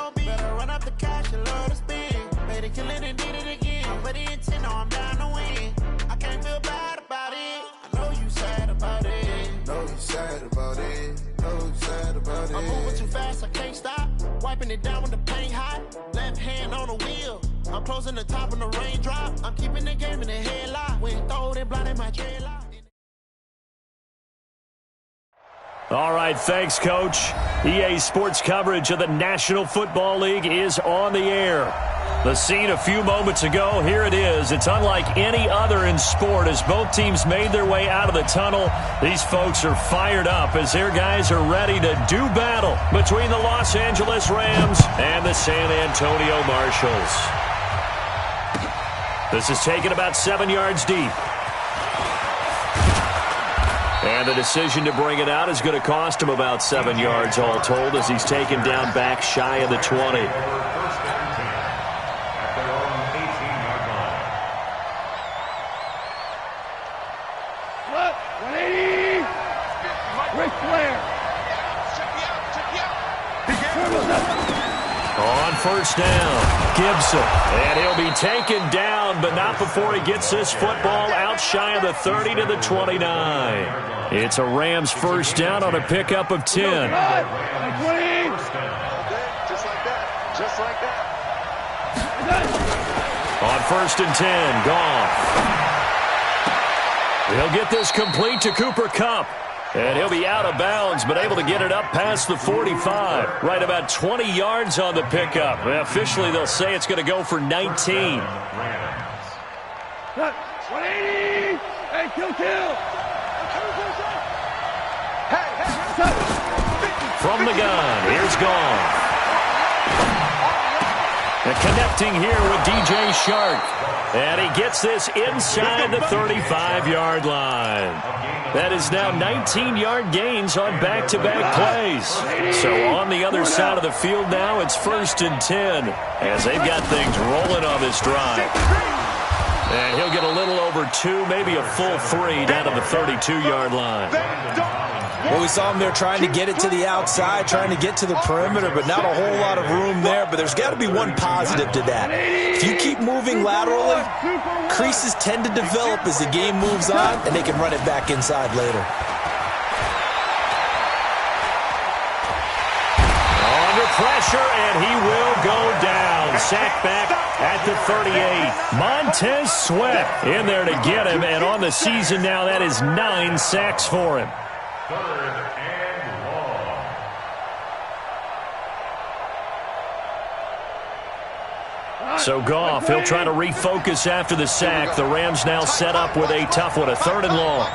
on me. Better run up the cash and love to spend. Made it killing and did it again. But the intent, no, I'm down to win. I can't feel bad about it. I know you sad about it. Know you sad about it. Know you sad about it. I'm moving too fast, I can't stop. Wiping it down when the paint hot. Left hand on the wheel. I'm closing the top when the raindrop. I'm keeping the game in the headlock. When throw it blind in my dreadlock. All right, thanks, Coach. EA Sports coverage of the National Football League is on the air. The scene a few moments ago, here it is. It's unlike any other in sport as both teams made their way out of the tunnel. These folks are fired up as their guys are ready to do battle between the Los Angeles Rams and the San Antonio Marshals. This is taken about 7 yards deep. And the decision to bring it out is going to cost him about 7 yards all told as he's taken down back shy of the 20. On first down, Gibson. And he'll be taken down, but not before he gets this football out shy of the 30 to the 29. It's a Rams first down on a pickup of 10. Just like that. Just like that. On first and 10, Goff. He'll get this complete to Cooper Kupp. And he'll be out of bounds, but able to get it up past the 45. Right about 20 yards on the pickup. Officially, they'll say it's going to go for 19. 180! Hey, kill! From the gun, here's Goff. And connecting here with DJ Shark. And he gets this inside the 35-yard line. That is now 19-yard gains on back-to-back plays. So on the other side of the field now, it's first and 10 as they've got things rolling on this drive. And he'll get a little over 2, maybe a full 3 down to the 32-yard line. Well, we saw him there trying to get it to the outside, trying to get to the perimeter, but not a whole lot of room there. But there's got to be one positive to that. If you keep moving laterally, creases tend to develop as the game moves on, and they can run it back inside later. Under pressure, and he will go down. Sacked back at the 38. Montez Sweat in there to get him, and on the season now, that is 9 sacks for him. Third and long. So Goff, he'll try to refocus after the sack. The Rams now set up with a tough one, a 3rd and long.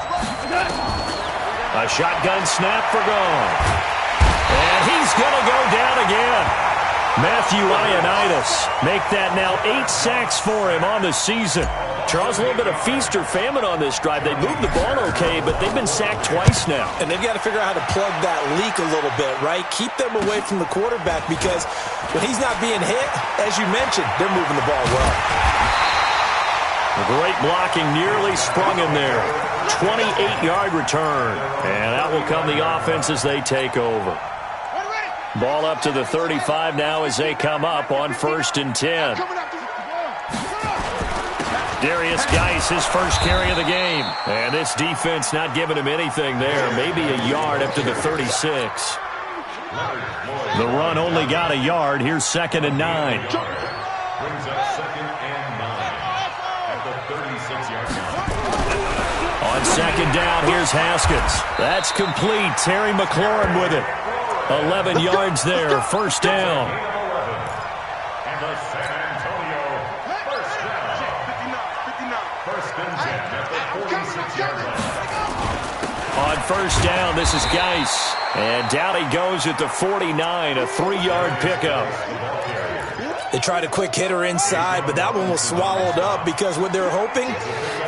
A shotgun snap for Goff. And he's going to go down again. Matthew Ioannidis make that now 8 sacks for him on the season. Charles, a little bit of feast or famine on this drive. They moved the ball okay, but they've been sacked twice now. And they've got to figure out how to plug that leak a little bit, right? Keep them away from the quarterback because when he's not being hit, as you mentioned, they're moving the ball well. A great blocking nearly sprung him there. 28-yard return. And out will come the offense as they take over. Ball up to the 35 now as they come up on first and 10. Darius Geis, his first carry of the game. And this defense not giving him anything there. Maybe a yard up to the 36. The run only got a yard. Here's 2nd and 9. Brings up 2nd and 9 at the 36-yard line. On 2nd down, here's Haskins. That's complete. Terry McLaurin with it. 11 yards there. First down. And the San Antonio first down. 1st and 10 at the 46-yard line. On first down, this is Geis. And down he goes at the 49, a 3-yard pickup. They tried a quick hitter inside, but that one was swallowed up because what they're hoping,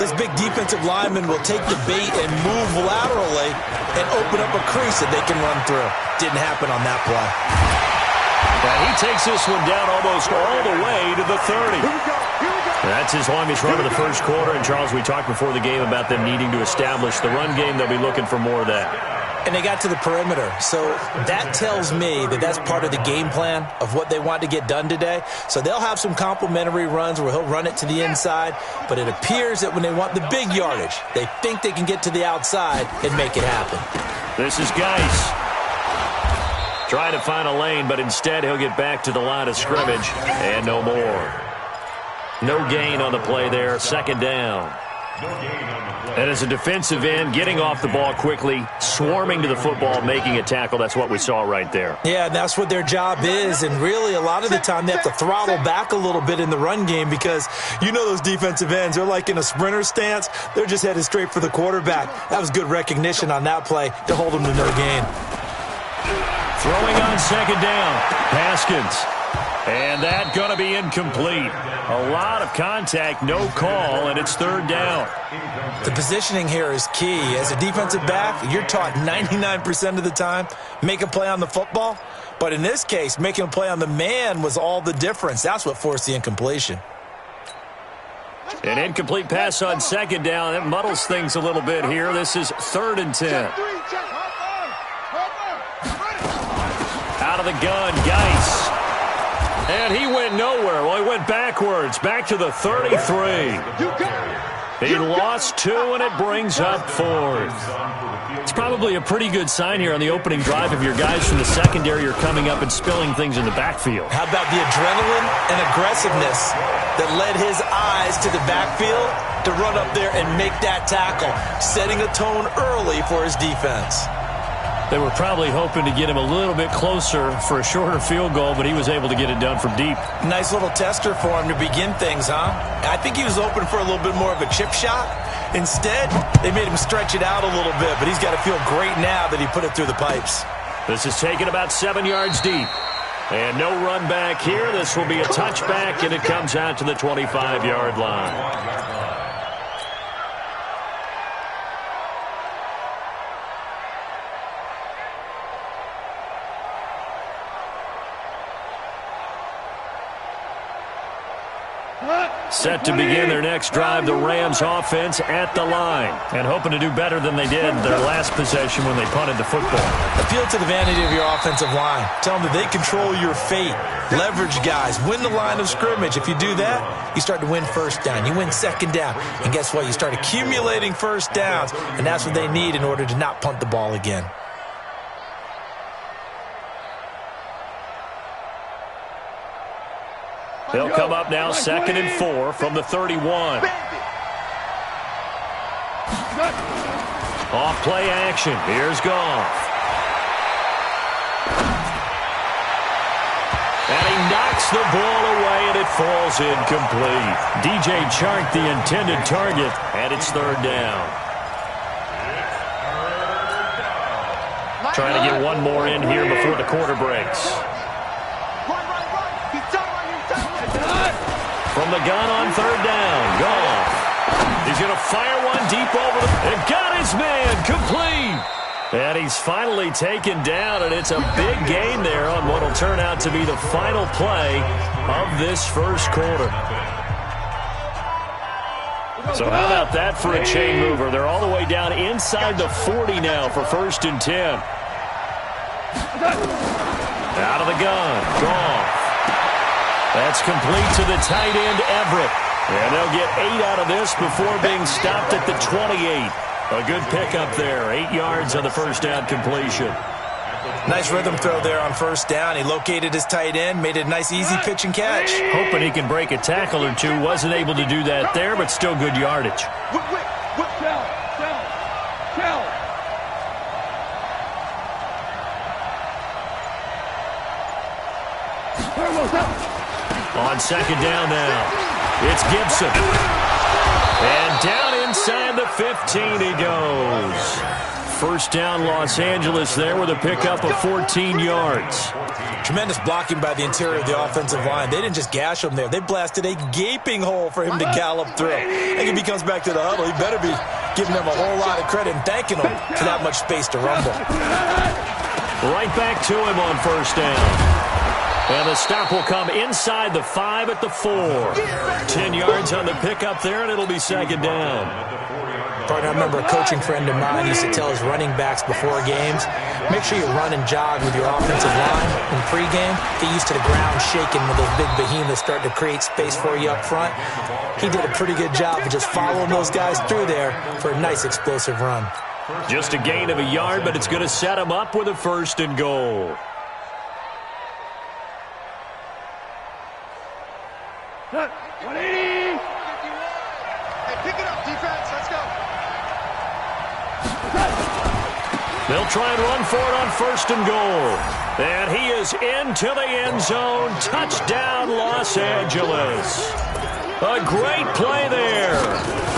this big defensive lineman will take the bait and move laterally and open up a crease that they can run through. Didn't happen on that play. And he takes this one down almost all the way to the 30. That's his longest run of the first quarter. And, Charles, we talked before the game about them needing to establish the run game. They'll be looking for more of that. and they got to the perimeter. So that tells me that that's part of the game plan of what they want to get done today. So they'll have some complementary runs where he'll run it to the inside, but it appears that when they want the big yardage, they think they can get to the outside and make it happen. This is Geis. Trying to find a lane, but instead he'll get back to the line of scrimmage, and no more. No gain on the play there, second down. And as a defensive end, getting off the ball quickly, swarming to the football, making a tackle, that's what we saw right there. Yeah, and that's what their job is, and really a lot of the time they have to throttle back a little bit in the run game because you know those defensive ends, they're like in a sprinter stance. They're just headed straight for the quarterback. That was good recognition on that play to hold them to no gain. Throwing on second down, Haskins. And that going to be incomplete. A lot of contact, no call, and it's third down. The positioning here is key. As a defensive back, you're taught 99% of the time, make a play on the football. But in this case, making a play on the man was all the difference. That's what forced the incompletion. An incomplete pass on second down. That muddles things a little bit here. This is 3rd and 10. Out of the gun, Geis. And he went nowhere. Well, he went backwards, back to the 33. He lost 2, and it brings up 4th. It's probably a pretty good sign here on the opening drive if your guys from the secondary are coming up and spilling things in the backfield. How about the adrenaline and aggressiveness that led his eyes to the backfield to run up there and make that tackle, setting a tone early for his defense. They were probably hoping to get him a little bit closer for a shorter field goal, but he was able to get it done from deep. Nice little tester for him to begin things, huh? I think he was open for a little bit more of a chip shot. Instead, they made him stretch it out a little bit, but he's got to feel great now that he put it through the pipes. This is taken about 7 yards deep. And no run back here. This will be a touchback, and it comes out to the 25-yard line. Set to begin their next drive, the Rams offense at the line. And hoping to do better than they did their last possession when they punted the football. Appeal to the vanity of your offensive line. Tell them that they control your fate. Leverage guys. Win the line of scrimmage. If you do that, you start to win first down. You win second down. And guess what? You start accumulating first downs. And that's what they need in order to not punt the ball again. They'll come up now 2nd and 4 from the 31. Off play action. Here's Goff. And he knocks the ball away, and it falls incomplete. DJ Chark, the intended target, and it's 3rd down. Trying to get one more in here before the quarter breaks. From the gun on 3rd down, Goff. He's going to fire one deep over and got his man complete. And he's finally taken down, and it's a big gain there on what will turn out to be the final play of this first quarter. So how about that for a chain mover? They're all the way down inside the 40 now for 1st and 10. Out of the gun, Goff. That's complete to the tight end, Everett. And they'll get 8 out of this before being stopped at the 28. A good pickup there. 8 yards on the first down completion. Nice rhythm throw there on 1st down. He located his tight end, made it a nice, easy pitch and catch. Hoping he can break a tackle or two. Wasn't able to do that there, but still good yardage. On 2nd down now, it's Gibson. And down inside the 15 he goes. 1st down Los Angeles there with a pickup of 14 yards. Tremendous blocking by the interior of the offensive line. They didn't just gash him there. They blasted a gaping hole for him to gallop through. I think if he comes back to the huddle, he better be giving them a whole lot of credit and thanking them for that much space to rumble. Right back to him on 1st down. And the stop will come inside the 5 at the 4. 10 yards on the pickup there, and it'll be 2nd down. Partner, I remember a coaching friend of mine used to tell his running backs before games, make sure you run and jog with your offensive line in pregame. Get used to the ground shaking when those big behemoths start to create space for you up front. He did a pretty good job of just following those guys through there for a nice explosive run. Just a gain of a yard, but it's going to set him up with a 1st and goal. Set. 180. Hey, pick it up, defense. Let's go. They'll try and run for it on 1st and goal. And he is into the end zone. Touchdown, Los Angeles. A great play there.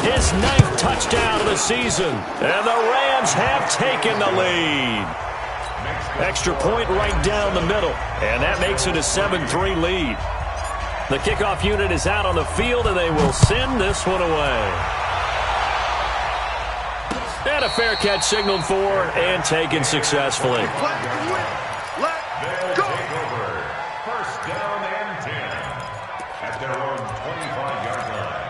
His 9th touchdown of the season. And the Rams have taken the lead. Extra point right down the middle. And that makes it a 7-3 lead. The kickoff unit is out on the field, and they will send this one away. And a fair catch signaled for and taken successfully. They'll take over. 1st down and 10 at their own 25-yard line.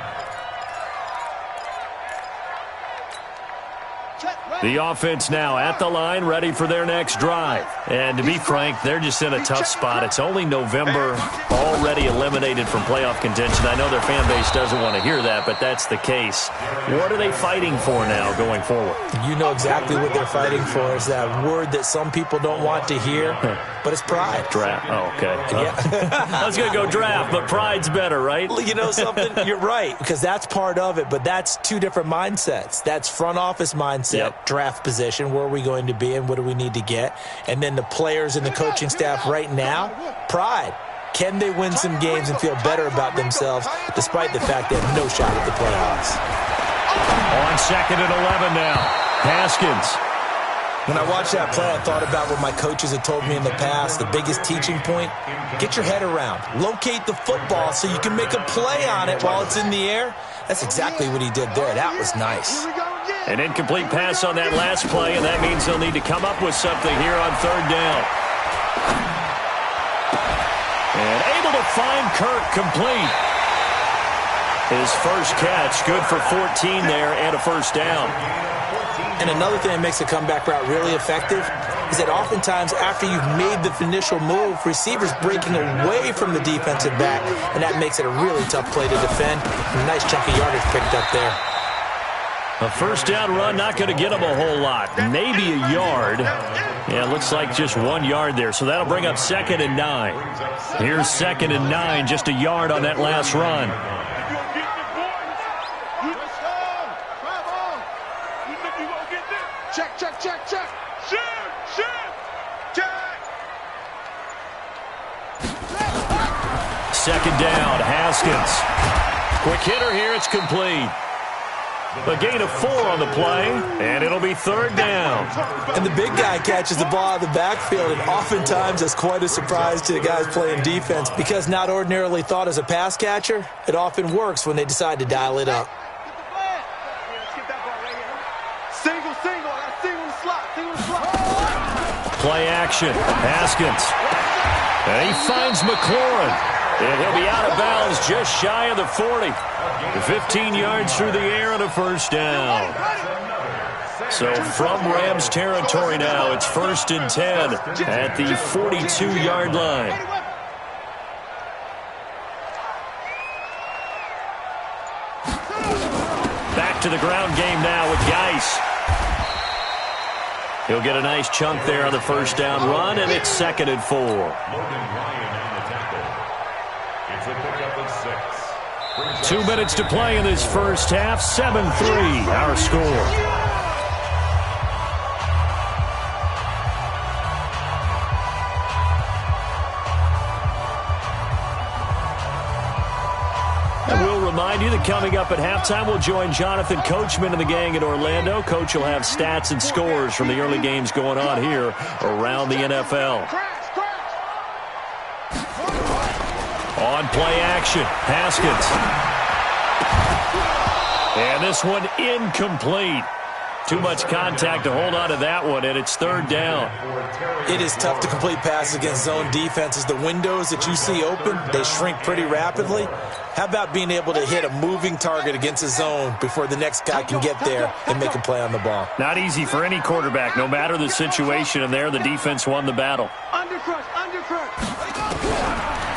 The offense now at the line, ready for their next drive. And to be frank, they're just in a tough spot. It's only November, already eliminated from playoff contention. I know their fan base doesn't want to hear that, but that's the case. What are they fighting for now going forward? You know exactly what they're fighting for. Is that word that some people don't want to hear, but it's pride. Draft. Oh, okay. Yeah. I was going to go draft, but pride's better, right? You know something? You're right, because that's part of it, but that's two different mindsets. That's front office mindset, draft position, where are we going to be and what do we need to get? And then the players and the coaching staff right now, pride. Can they win some games and feel better about themselves despite the fact they have no shot at the playoffs? On 2nd and 11 now. Haskins. When I watched that play, I thought about what my coaches had told me in the past. The biggest teaching point, get your head around. Locate the football so you can make a play on it while it's in the air. That's exactly what he did there. That was nice. An incomplete pass on that last play, and that means they'll need to come up with something here on 3rd down. And able to find Kirk complete. His first catch, good for 14 there and a 1st down. And another thing that makes a comeback route really effective is that oftentimes after you've made the initial move, receivers breaking away from the defensive back, and that makes it a really tough play to defend. A nice chunk of yardage picked up there. A 1st down run, not going to get him a whole lot. Maybe a yard. Yeah, it looks like just 1 yard there, so that'll bring up 2nd and 9. Here's 2nd and 9, just a yard on that last run. Check. Shoot. Check. 2nd down, Haskins. Quick hitter here, it's complete. A gain of 4 on the play, and it'll be 3rd down. And the big guy catches the ball out of the backfield, and oftentimes that's quite a surprise to the guys playing defense because not ordinarily thought as a pass catcher, it often works when they decide to dial it up. Play action, Haskins. And he finds McLaurin. And he'll be out of bounds just shy of the 40. 15 yards through the air and a 1st down. So from Rams territory now, it's 1st and 10 at the 42-yard line. Back to the ground game now with Geis. He'll get a nice chunk there on the 1st down run, and it's 2nd and 4. Logan Ryan on the tackle. It's a pickup of 6. 2 minutes to play in this first half. 7-3, our score. Remind you that coming up at halftime, we'll join Jonathan Coachman and the gang in Orlando. Coach will have stats and scores from the early games going on here around the NFL. On play action, Haskins. And this one incomplete. Too much contact to hold on to that one, and it's third down. It is tough to complete passes against zone defenses. The windows that you see open, they shrink pretty rapidly. How about being able to hit a moving target against a zone before the next guy can get there and make a play on the ball? Not easy for any quarterback, no matter the situation, and there the defense won the battle. Undercrush, undercrush.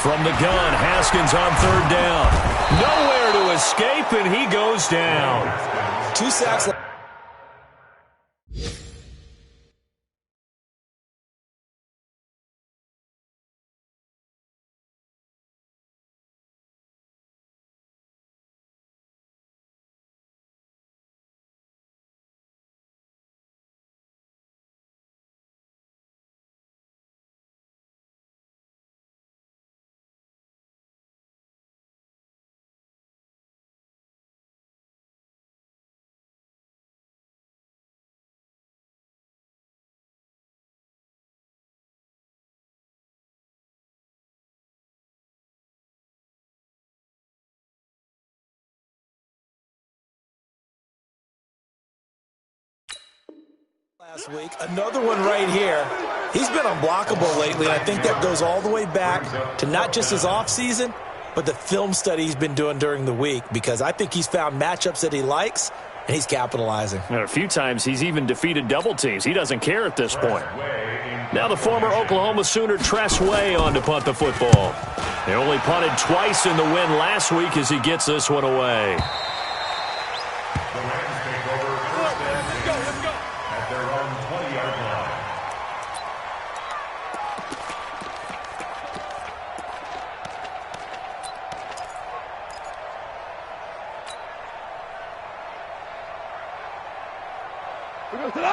From the gun, Haskins on third down. Nowhere to escape, and he goes down. 2 sacks. Last week, another one right here. He's been unblockable lately, and I think that goes all the way back to not just his offseason, but the film study he's been doing during the week, because I think he's found matchups that he likes, and he's capitalizing. And a few times he's even defeated double teams. He doesn't care at this point. Now the former Oklahoma Sooner Tress Way on to punt the football. They only punted twice in the win last week as he gets this one away.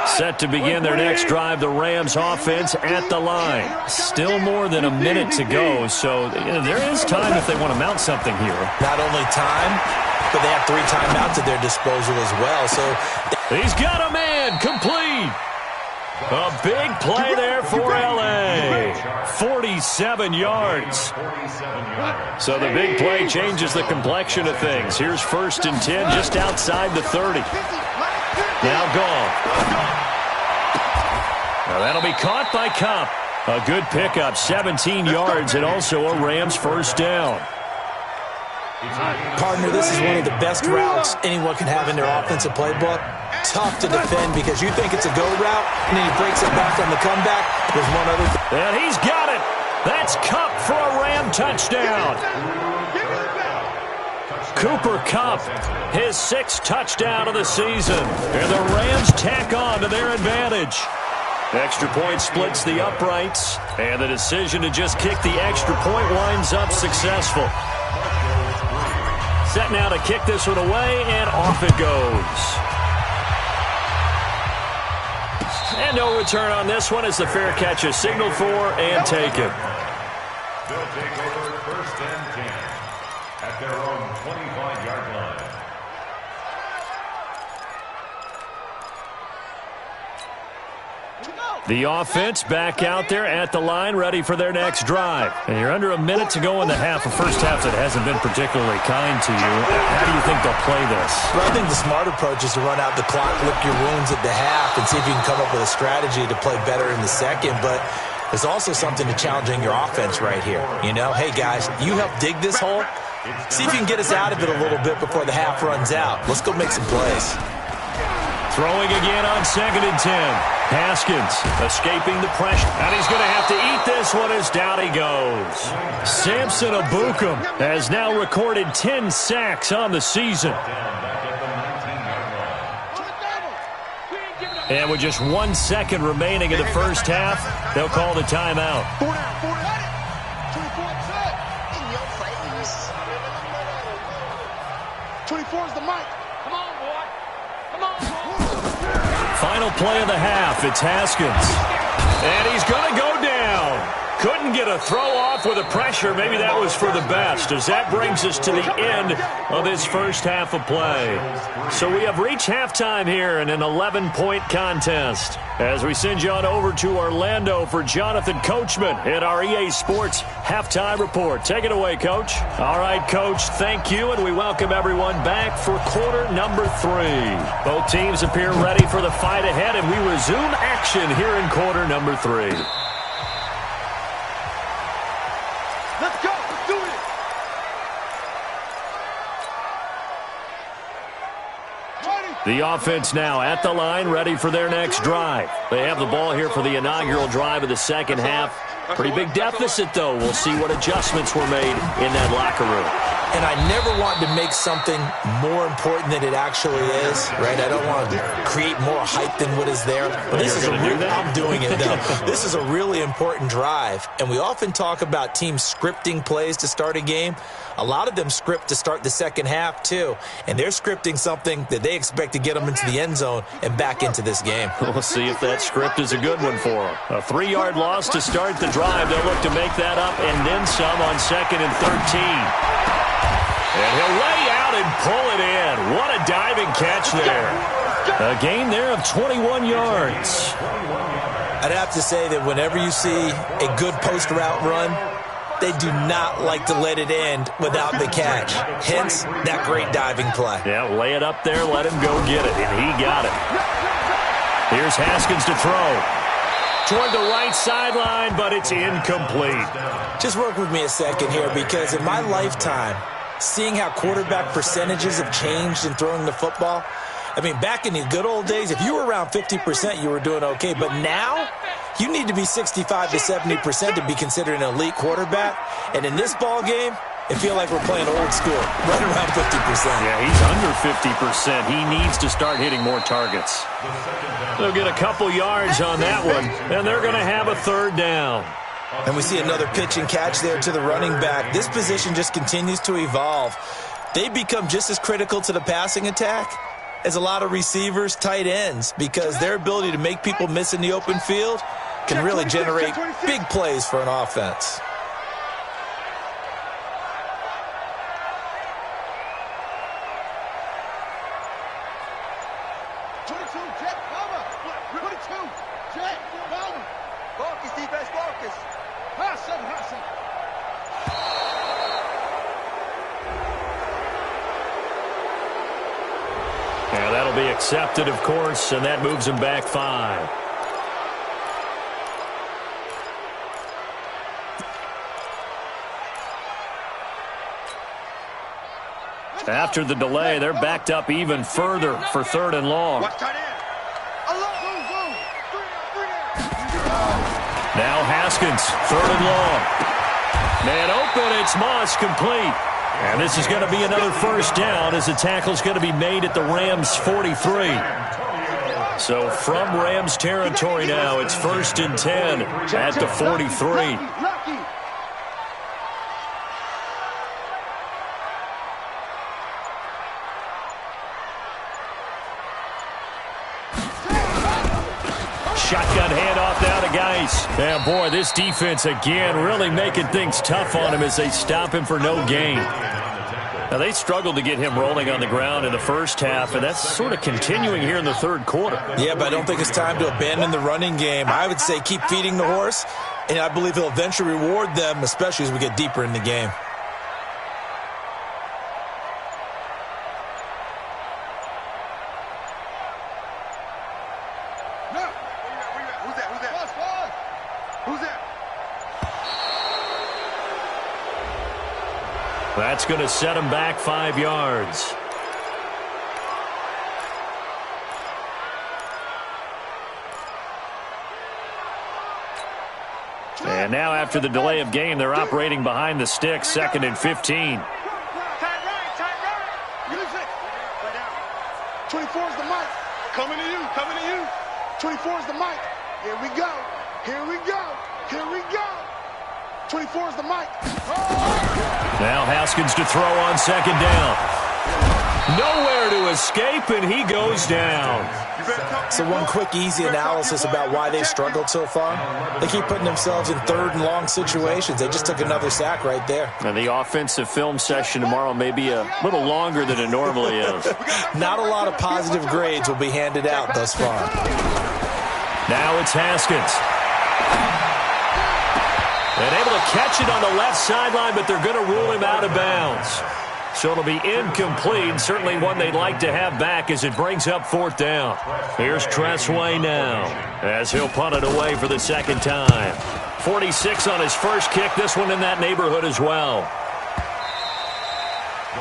Set to begin their next drive, the Rams offense at the line. Still more than a minute to go, so there is time if they want to mount something here. Not only time, but they have 3 timeouts at their disposal as well. So he's got a man, complete. A big play there for L.A. 47 yards. So the big play changes the complexion of things. Here's 1st and 10 just outside the 30. Now gone. Now that'll be caught by Cup. A good pickup, 17 yards, and also a Rams first down. Partner, this is one of the best routes anyone can have in their offensive playbook. Tough to defend because you think it's a go route, and then he breaks it back on the comeback. There's one other thing. And he's got it. That's Cup for a Ram touchdown. Cooper Kupp, his 6th touchdown of the season. And the Rams tack on to their advantage. Extra point splits the uprights, and the decision to just kick the extra point winds up successful. Set now to kick this one away, and off it goes. And no return on this one as the fair catch is signaled for and taken. They'll take over 1st and 10 at their own 25-yard line. The offense back out there at the line, ready for their next drive. And you're under a minute to go in the half, a first half that hasn't been particularly kind to you. How do you think they'll play this? Well, I think the smart approach is to run out the clock, lick your wounds at the half, and see if you can come up with a strategy to play better in the second. But there's also something to challenging your offense right here. You know, hey, guys, you help dig this hole. See if you can get us out of it a little bit before the half runs out. Let's go make some plays. Throwing again on 2nd and 10. Haskins escaping the pressure. And he's going to have to eat this one as down he goes. Samson Ebukam has now recorded 10 sacks on the season. And with just 1 second remaining in the first half, they'll call the timeout. 24 is the mic. Come on, boy. Come on, boy. Final play of the half, it's Haskins. And he's going to go down. Couldn't get a throw off with the pressure. Maybe that was for the best, as that brings us to the end of this first half of play. So we have reached halftime here in an 11-point contest. As we send you on over to Orlando for Jonathan Coachman at our EA Sports Halftime Report. Take it away, Coach. All right, Coach, thank you, and we welcome everyone back for quarter number 3. Both teams appear ready for the fight ahead, and we resume action here in quarter number 3. Let's go. Let's do it. The offense now at the line, ready for their next drive. They have the ball here for the inaugural drive of the second half. Pretty big deficit, though. We'll see what adjustments were made in that locker room. And I never want to make something more important than it actually is, right? I don't want to create more hype than what is there. But this is I'm doing it, though. This is a really important drive. And we often talk about teams scripting plays to start a game. A lot of them script to start the second half, too. And they're scripting something that they expect to get them into the end zone and back into this game. We'll see if that script is a good one for them. A 3-yard loss to start the drive. They'll look to make that up and then some on 2nd and 13. And he'll lay out and pull it in. What a diving catch there. A gain there of 21 yards. I'd have to say that whenever you see a good post route run, they do not like to let it end without the catch. Hence, that great diving play. Yeah, lay it up there, let him go get it, and he got it. Here's Haskins to throw. Toward the right sideline, but it's incomplete. Just work with me a second here, because in my lifetime, seeing how quarterback percentages have changed in throwing the football, I mean, back in the good old days, if you were around 50%, you were doing okay. But now, you need to be 65 to 70% to be considered an elite quarterback. And in this ball game, it feels like we're playing old school, right around 50%. Yeah, he's under 50%. He needs to start hitting more targets. They'll get a couple yards on that one, and they're going to have a 3rd down. And we see another pitch and catch there to the running back. This position just continues to evolve. They become just as critical to the passing attack as a lot of receivers, tight ends, because their ability to make people miss in the open field can really generate big plays for an offense. Yeah, that'll be accepted, of course, and that moves him back 5. After the delay, they're backed up even further for 3rd and long. Now Haskins, 3rd and long. Man open, it's Moss, complete. And this is going to be another 1st down as the tackle's going to be made at the Rams' 43. So from Rams territory now, it's 1st and 10 at the 43. Shotgun handoff now to Geis. Yeah, boy, this defense again really making things tough on him as they stop him for no gain. Now, they struggled to get him rolling on the ground in the first half, and that's sort of continuing here in the 3rd quarter. Yeah, but I don't think it's time to abandon the running game. I would say keep feeding the horse, and I believe he'll eventually reward them, especially as we get deeper in the game. That's going to set him back 5 yards. And now after the delay of game, they're operating behind the sticks, 2nd and 15. 24 is the mic. Coming to you, coming to you. 24 is the mic. Here we go. Here we go. Here we go. 24 is the mic. Now Haskins to throw on 2nd down. Nowhere to escape, and he goes down. So one quick, easy analysis about why they've struggled so far. They keep putting themselves in third and long situations. They just took another sack right there. And the offensive film session tomorrow may be a little longer than it normally is. Not a lot of positive grades will be handed out thus far. Now it's Haskins. And able to catch it on the left sideline, but they're going to rule him out of bounds. So it'll be incomplete. Certainly one they'd like to have back as it brings up fourth down. Here's Tressway now as he'll punt it away for the second time. 46 on his first kick. This one in that neighborhood as well.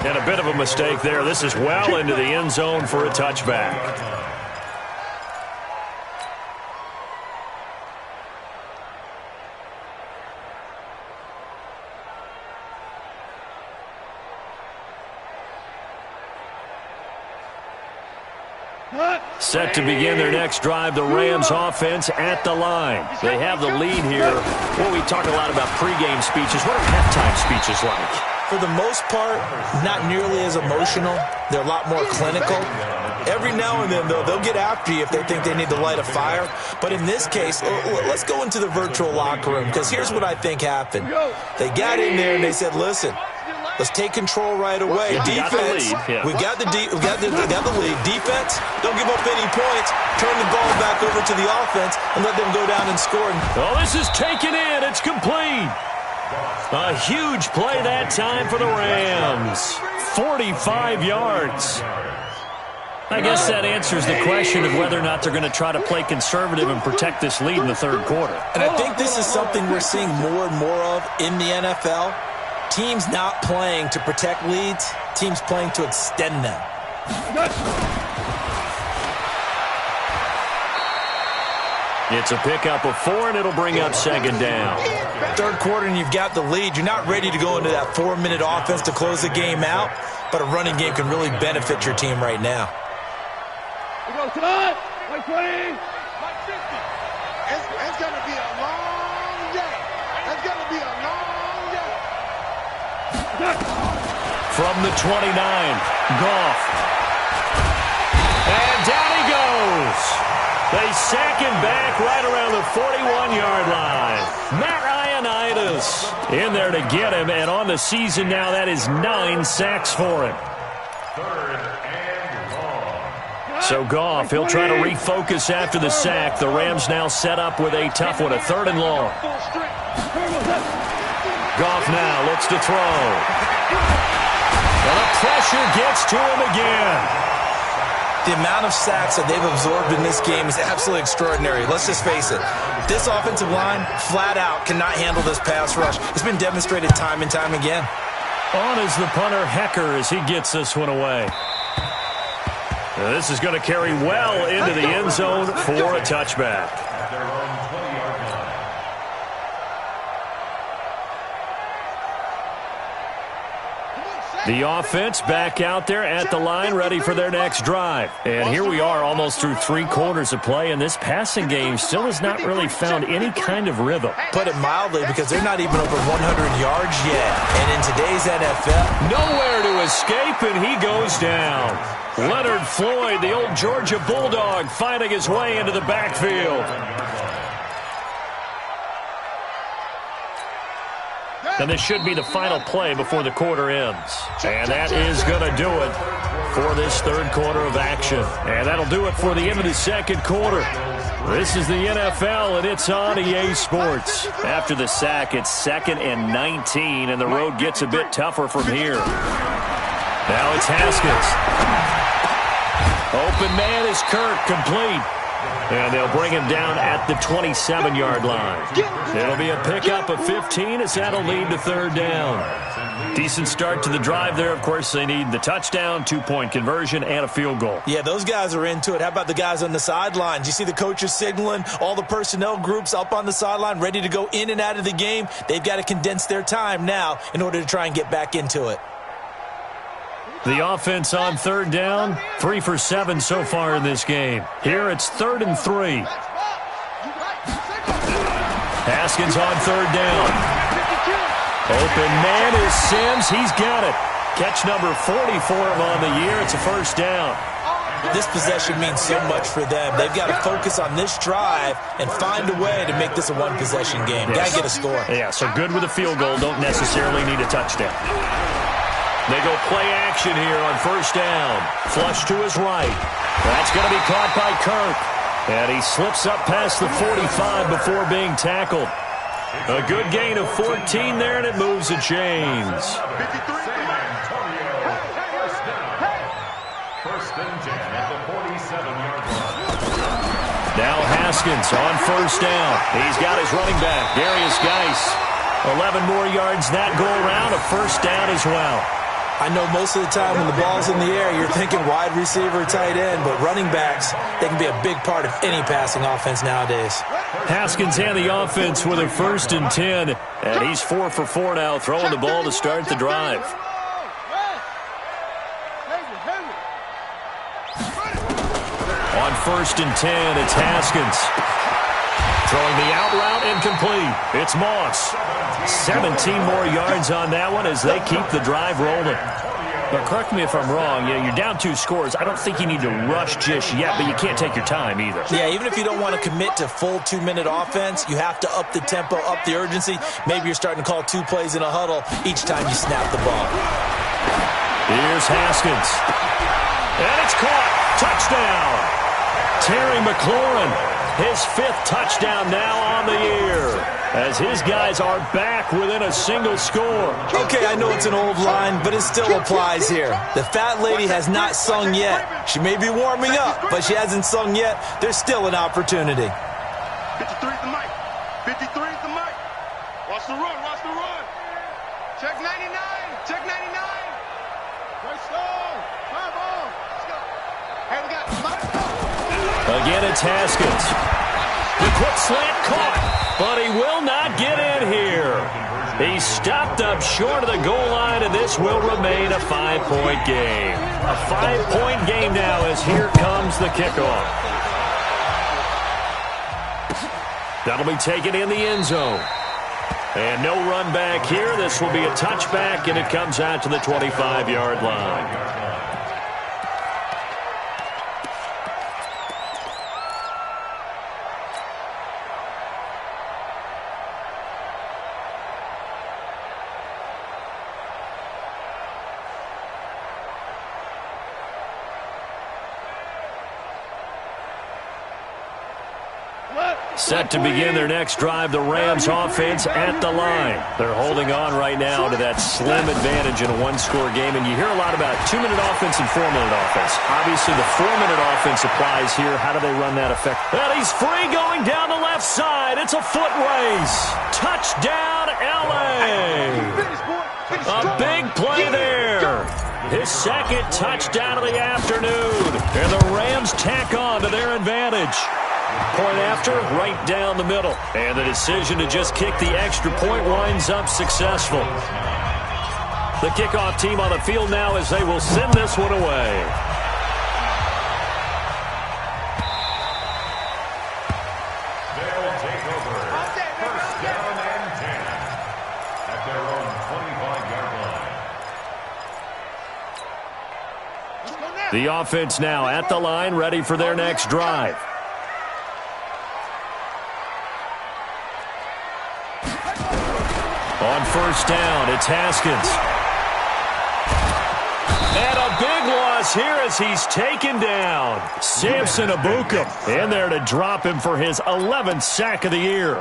And a bit of a mistake there. This is well into the end zone for a touchback. Set to begin their next drive, the Rams offense at the line. They have the lead here. Well, we talk a lot about pregame speeches. What are halftime speeches like? For the most part, not nearly as emotional. They're a lot more clinical. Every now and then, though, they'll get after you if they think they need to light a fire. But in this case, let's go into the virtual locker room, because here's what I think happened. They got in there and they said, listen, let's take control right away. Defense, we got the lead. Defense, don't give up any points. Turn the ball back over to the offense and let them go down and score. Oh, this is taken in. It's complete. A huge play that time for the Rams. 45 yards. I guess that answers the question of whether or not they're going to try to play conservative and protect this lead in the third quarter. And I think this is something we're seeing more and more of in the NFL. Teams not playing to protect leads, teams playing to extend them. It's a pickup of 4, and it'll bring up second down. Third quarter, and you've got the lead. You're not ready to go into that 4-minute offense to close the game out, but a running game can really benefit your team right now. It's going to be a long day. It's going to be a long day. From the 29, Goff. And down he goes. They sack him back right around the 41-yard line. Matt Ioannidis in there to get him, and on the season now, that is 9 sacks for him. So Goff, he'll try to refocus after the sack. The Rams now set up with a tough one, a 3rd and long. Goff now looks to throw. And the pressure gets to him again. The amount of sacks that they've absorbed in this game is absolutely extraordinary. Let's just face it. This offensive line, flat out, cannot handle this pass rush. It's been demonstrated time and time again. On is the punter, Hecker, as he gets this one away. Now this is going to carry well into the end zone for a touchback. The offense back out there at the line, ready for their next drive. And here we are almost through 3 quarters of play, and this passing game still has not really found any kind of rhythm. Put it mildly, because they're not even over 100 yards yet. And in today's NFL, nowhere to escape, and he goes down. Leonard Floyd, the old Georgia Bulldog, finding his way into the backfield. And this should be the final play before the quarter ends. And that is going to do it for this third quarter of action. And that'll do it for the end of the second quarter. This is the NFL, and it's on EA Sports. After the sack, it's 2nd and 19, and the road gets a bit tougher from here. Now it's Haskins. Open man is Kirk, complete. And they'll bring him down at the 27-yard line. It'll be a pickup of 15 as that'll lead to 3rd down. Decent start to the drive there. Of course, they need the touchdown, 2-point conversion, and a field goal. Yeah, those guys are into it. How about the guys on the sidelines? You see the coaches signaling, all the personnel groups up on the sideline ready to go in and out of the game. They've got to condense their time now in order to try and get back into it. The offense on 3rd down, 3 for 7 so far in this game. Here it's 3rd and 3. Haskins on 3rd down. Open man is Sims. He's got it. Catch number 40 for him on the year. It's a first down. This possession means so much for them. They've got to focus on this drive and find a way to make this a one-possession game. Got to get a score. Yeah, so good with a field goal. Don't necessarily need a touchdown. They go play action here on first down. Flush to his right. That's going to be caught by Kirk. And he slips up past the 45 before being tackled. A good gain of 14 there, and it moves the chains. Now Haskins on first down. He's got his running back, Darius Geis. 11 more yards that go around, a first down as well. I know most of the time when the ball's in the air, you're thinking wide receiver, tight end, but running backs, they can be a big part of any passing offense nowadays. Haskins and the offense with a 1st and 10, and he's 4 for 4 now, throwing the ball to start the drive. On 1st and 10, it's Haskins. Throwing the out route incomplete. It's Moss. 17 more yards on that one as they keep the drive rolling. But correct me if I'm wrong, you're down 2 scores. I don't think you need to rush just yet, but you can't take your time either. Yeah, even if you don't want to commit to full 2-minute offense, you have to up the tempo, up the urgency. Maybe you're starting to call 2 plays in a huddle each time you snap the ball. Here's Haskins. And it's caught. Touchdown. Terry McLaurin, his 5th touchdown now on the year, as his guys are back within a single score. Okay, I know it's an old line, but it still applies here. The fat lady has not sung yet. She may be warming up, but she hasn't sung yet. There's still an opportunity. 53 is the mic. 53 is the mic. Watch the run. Watch the run. Check 99. Check 99. Right slow. 5 on. Let's go. Hey, we got Again, it's Haskins. The quick slant caught, but he will not get in here. He stopped up short of the goal line, and this will remain a 5-point game. A 5-point game now as here comes the kickoff. That'll be taken in the end zone. And no run back here. This will be a touchback, and it comes out to the 25-yard line. Set to begin their next drive, the Rams offense at the line. They're holding on right now to that slim advantage in a 1-score game, and you hear a lot about 2-minute offense and 4-minute offense. Obviously, the 4-minute offense applies here. How do they run that effect? And he's free going down the left side. It's a foot race. Touchdown, L.A. A big play there. His 2nd touchdown of the afternoon. And the Rams tack on to their advantage. Point after, right down the middle. And the decision to just kick the extra point winds up successful. The kickoff team on the field now as they will send this one away. They'll take over. First down and 10 at their own 25-yard line. The offense now at the line, ready for their next drive. On first down, it's Haskins. And a big loss here as he's taken down. Samson Abukum in there to drop him for his 11th sack of the year.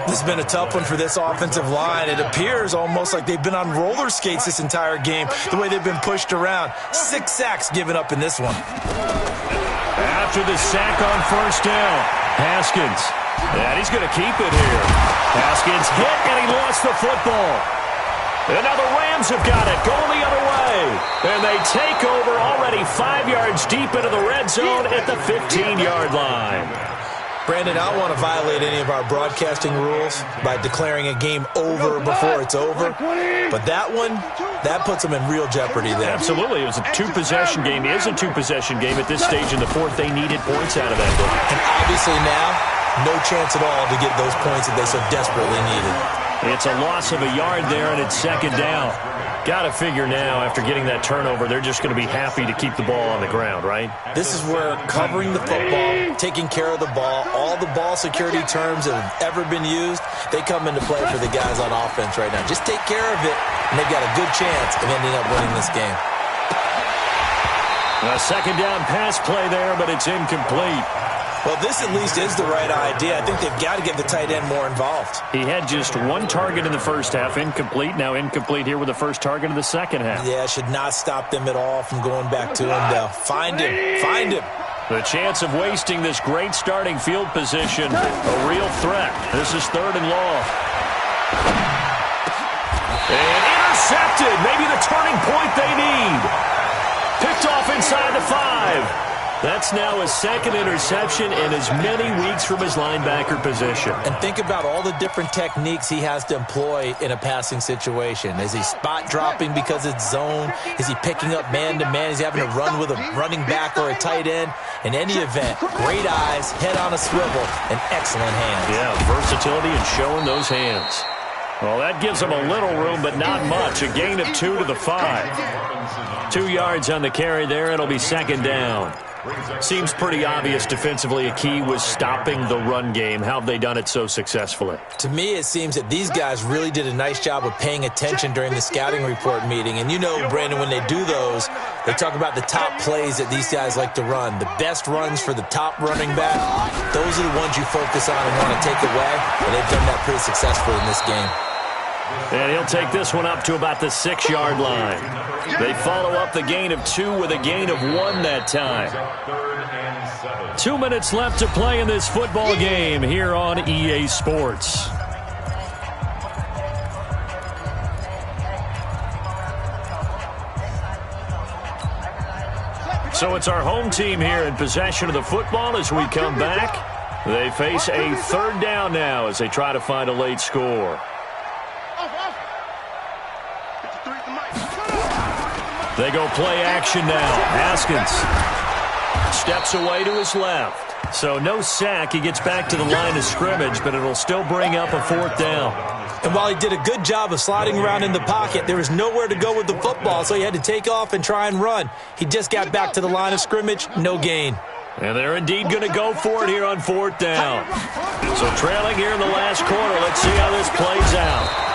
This has been a tough one for this offensive line. It appears almost like they've been on roller skates this entire game, the way they've been pushed around. 6 sacks given up in this one. After the sack on first down, Haskins. And he's going to keep it here. Haskins hit, and he lost the football. And now the Rams have got it, going the other way. And they take over already 5 yards deep into the red zone at the 15-yard line. Brandon, I don't want to violate any of our broadcasting rules by declaring a game over before it's over. But that one, that puts them in real jeopardy there. Absolutely. It was a 2-possession game. It is a 2-possession game at this stage in the 4th. They needed points out of that one. And obviously now, no chance at all to get those points that they so desperately needed. It's a loss of a yard there, and it's 2nd down. Got to figure now, after getting that turnover, they're just going to be happy to keep the ball on the ground, right? This is where covering the football, taking care of the ball, all the ball security terms that have ever been used, they come into play for the guys on offense right now. Just take care of it, and they've got a good chance of ending up winning this game. A second down pass play there, but it's incomplete. Well, this at least is the right idea. I think they've got to get the tight end more involved. He had just one target in the first half, incomplete. Now incomplete here with the first target of the second half. Yeah, should not stop them at all from going back to him, though. Find him. Find him. The chance of wasting this great starting field position, a real threat. This is 3rd and long. And intercepted. Maybe the turning point they need. Picked off inside the 5. That's now his second interception in as many weeks from his linebacker position. And think about all the different techniques he has to employ in a passing situation. Is he spot dropping because it's zone? Is he picking up man-to-man? Is he having to run with a running back or a tight end? In any event, great eyes, head on a swivel, and excellent hands. Yeah, versatility and showing those hands. Well, that gives him a little room, but not much. A gain of 2 to the 5. 2 yards on the carry there. It'll be second down. Seems pretty obvious defensively a key was stopping the run game. How have they done it so successfully? To me, it seems that these guys really did a nice job of paying attention during the scouting report meeting. And you know, Brandon, when they do those, they talk about the top plays that these guys like to run. The best runs for the top running back, those are the ones you focus on and want to take away. And they've done that pretty successfully in this game. And he'll take this one up to about the 6-yard line. They follow up the gain of 2 with a gain of 1 that time. 2 minutes left to play in this football game here on EA Sports. So it's our home team here in possession of the football as we come back. They face a 3rd down now as they try to find a late score. They go play action now. Haskins steps away to his left. So no sack. He gets back to the line of scrimmage, but it'll still bring up a 4th down. And while he did a good job of sliding around in the pocket, there was nowhere to go with the football, so he had to take off and try and run. He just got back to the line of scrimmage, no gain. And they're indeed going to go for it here on 4th down. So trailing here in the last quarter. Let's see how this plays out.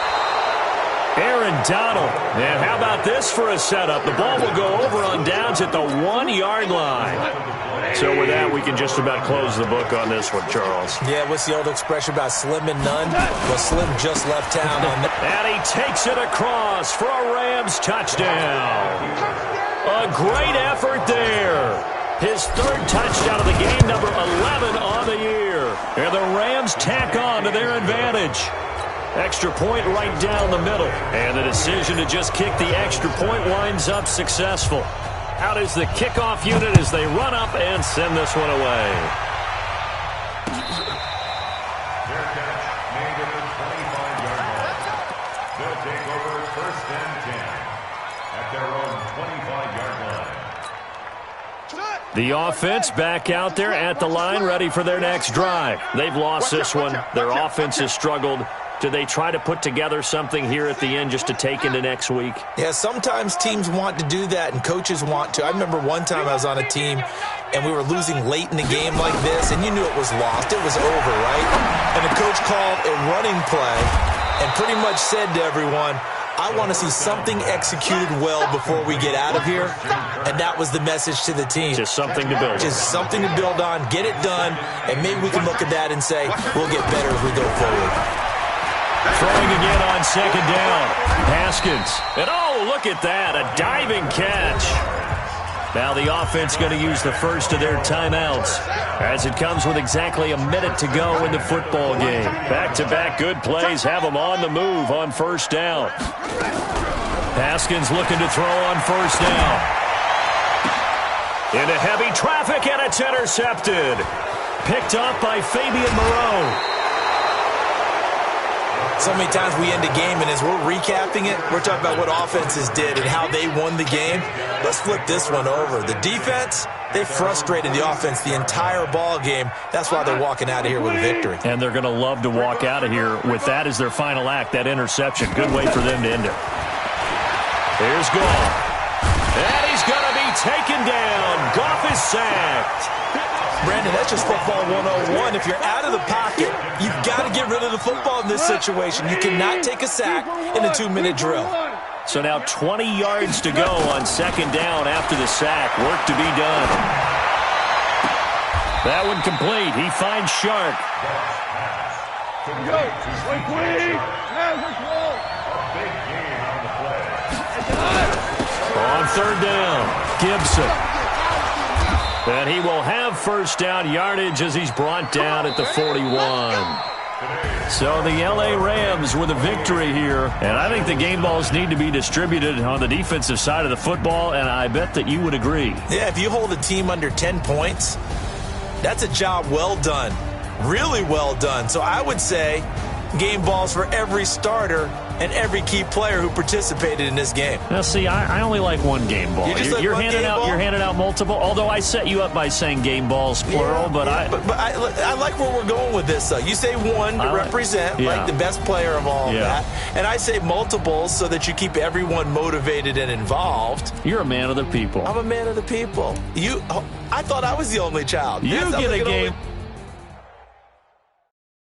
Aaron Donald. And how about this for a setup? The ball will go over on downs at the 1-yard line. So with that, we can just about close the book on this one, Charles. Yeah, what's the old expression about slim and none? Well, Slim just left town on that. And he takes it across for a Rams touchdown. A great effort there. His 3rd touchdown of the game, number 11 on the year. And the Rams tack on to their advantage. Extra point right down the middle. And the decision to just kick the extra point winds up successful. Out is the kickoff unit as they run up and send this one away. Their catch made at the 25-yard line. They'll take over 1st and 10 at their own 25-yard line. The offense back out there at the line, ready for their next drive. They've lost this one. Their offense has struggled. Do they try to put together something here at the end just to take into next week? Yeah, sometimes teams want to do that and coaches want to. I remember one time I was on a team and we were losing late in the game like this, and you knew it was lost. It was over, right? And the coach called a running play and pretty much said to everyone, I want to see something executed well before we get out of here. And that was the message to the team. Just something to build on. Just something to build on, get it done, and maybe we can look at that and say, we'll get better as we go forward. Throwing again on 2nd down. Haskins. And oh, look at that. A diving catch. Now the offense going to use the first of their timeouts as it comes with exactly a minute to go in the football game. Back-to-back good plays have them on the move on 1st down. Haskins looking to throw on 1st down. Into heavy traffic, and it's intercepted. Picked up by Fabian Moreau. So many times we end a game, and as we're recapping it, we're talking about what offenses did and how they won the game. Let's flip this one over. The defense, they frustrated the offense the entire ball game. That's why they're walking out of here with a victory. And they're going to love to walk out of here with that as their final act, that interception. Good way for them to end it. Here's Goff. And he's going to be taken down. Goff is sacked. Brandon, that's just football 101. If you're out of the pocket, you've got to get rid of the football in this situation. You cannot take a sack in a 2-minute drill. So now 20 yards to go on second down after the sack. Work to be done. That one complete. He finds Shark. Go. Quick. On third down, Gibson. And he will have first down yardage as he's brought down at the 41. So the L.A. Rams with a victory here. And I think the game balls need to be distributed on the defensive side of the football, and I bet that you would agree. Yeah, if you hold a team under 10 points, that's a job well done. Really well done. So I would say game balls for every starter and every key player who participated in this game. Now, see, I only like one game ball. You're handing out multiple. Although I set you up by saying game balls plural, but I like where we're going with this. You say one to represent like the best player of all of that, and I say multiples so that you keep everyone motivated and involved. You're a man of the people. I'm a man of the people. I thought I was the only child. You get a game.